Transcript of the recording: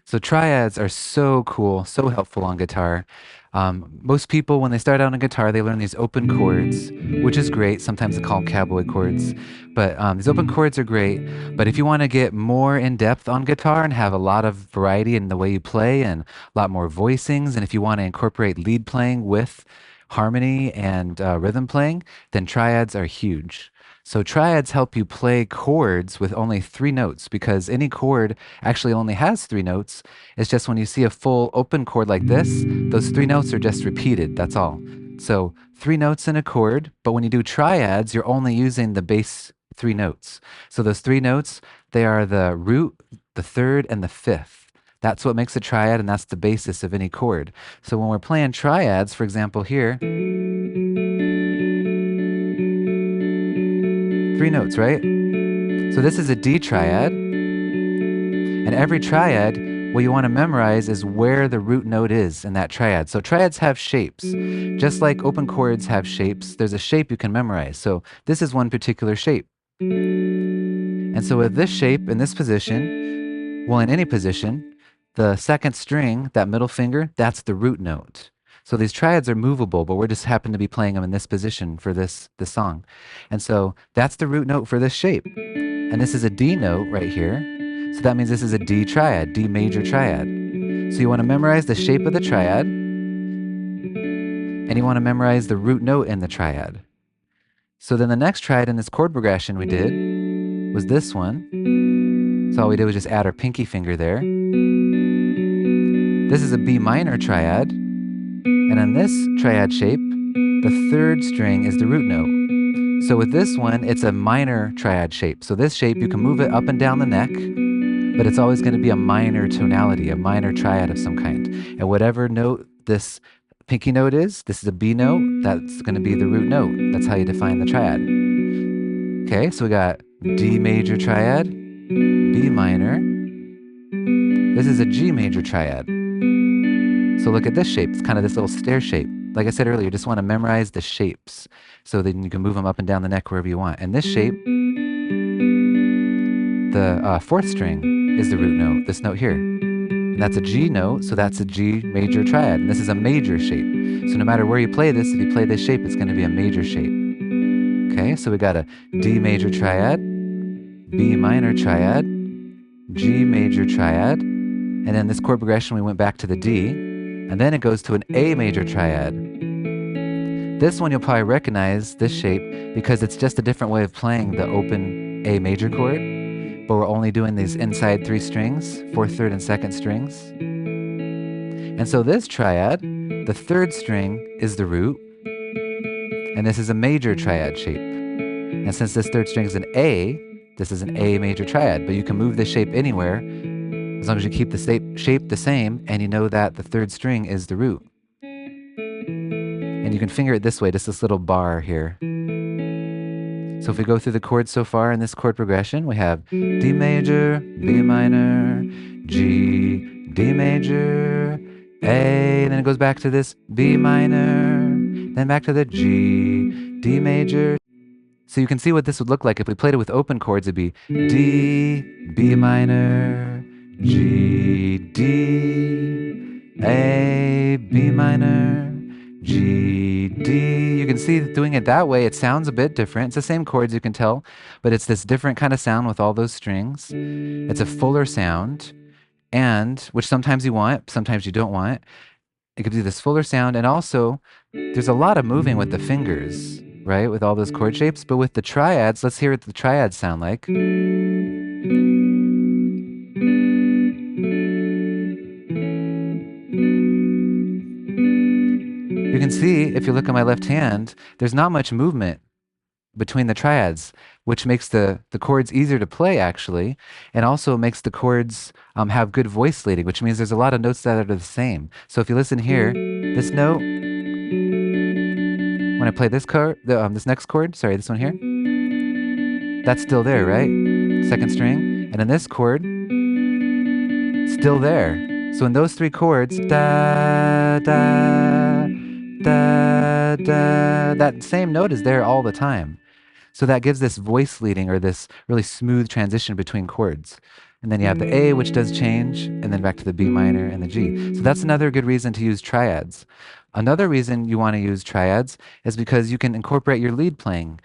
So triads are so cool, so helpful on guitar. Most people, when they start out on guitar, they learn these open chords, which is great. Sometimes they call them cowboy chords. But these open chords are great. But if you want to get more in depth on guitar and have a lot of variety in the way you play and a lot more voicings, and if you want to incorporate lead playing with harmony and rhythm playing, then triads are huge. So triads help you play chords with only 3 notes because any chord actually only has 3 notes. It's just when you see a full open chord like this, those 3 notes are just repeated, that's all. So 3 notes in a chord, but when you do triads, you're only using the bass 3 notes. So those 3 notes, they are the root, the third, and the fifth. That's what makes a triad, and that's the basis of any chord. So when we're playing triads, for example here, 3 notes, right? So this is a D triad, and every triad, what you want to memorize is where the root note is in that triad. So triads have shapes. Just like open chords have shapes, there's a shape you can memorize. So this is one particular shape. And so with this shape in this position, well, in any position, the second string, that middle finger, that's the root note. So these triads are movable, but we're just happen to be playing them in this position for this song. And so that's the root note for this shape. And this is a D note right here. So that means this is a D triad, D major triad. So you want to memorize the shape of the triad, and you want to memorize the root note in the triad. So then the next triad in this chord progression we did was this one. So all we did was just add our pinky finger there. This is a B minor triad. And in this triad shape, the third string is the root note. So with this one, it's a minor triad shape. So this shape, you can move it up and down the neck, but it's always going to be a minor tonality, a minor triad of some kind. And whatever note this pinky note is, this is a B note, that's going to be the root note. That's how you define the triad. Okay, so we got D major triad, B minor. This is a G major triad. So look at this shape. It's kind of this little stair shape. Like I said earlier, you just want to memorize the shapes so then you can move them up and down the neck wherever you want. And this shape, the fourth string is the root note, this note here. And that's a G note, so that's a G major triad. And this is a major shape. So no matter where you play this, if you play this shape, it's going to be a major shape. Okay, so we got a D major triad, B minor triad, G major triad, and then this chord progression we went back to the D. And then it goes to an A major triad. This one you'll probably recognize, this shape, because it's just a different way of playing the open A major chord, but we're only doing these inside 3 strings, 4th, 3rd, and 2nd strings. And so this triad, the 3rd string is the root, and this is a major triad shape. And since this 3rd string is an A, this is an A major triad, but you can move this shape anywhere as long as you keep the shape the same and you know that the 3rd string is the root. And you can finger it this way, just this little bar here. So if we go through the chords so far in this chord progression, we have D major, B minor, G, D major, A, and then it goes back to this B minor, then back to the G, D major. So you can see what this would look like if we played it with open chords. It'd be D, B minor, G, D, A, B minor, G, D. You can see doing it that way, it sounds a bit different. It's the same chords, you can tell, but it's this different kind of sound with all those strings. It's a fuller sound, and which sometimes you want, sometimes you don't want. It gives you this fuller sound, and also there's a lot of moving with the fingers, right, with all those chord shapes. But with the triads, let's hear what the triads sound like. You can see, if you look at my left hand, there's not much movement between the triads, which makes the chords easier to play, actually, and also makes the chords have good voice leading, which means there's a lot of notes that are the same. So if you listen here, this note, when I play this chord, this next chord, sorry, this one here, that's still there, right? 2nd string. And in this chord, still there. So in those three chords, da, da, da, da, that same note is there all the time. So that gives this voice leading or this really smooth transition between chords. And then you have the A, which does change, and then back to the B minor and the G. So that's another good reason to use triads. Another reason you want to use triads is because you can incorporate your lead playing.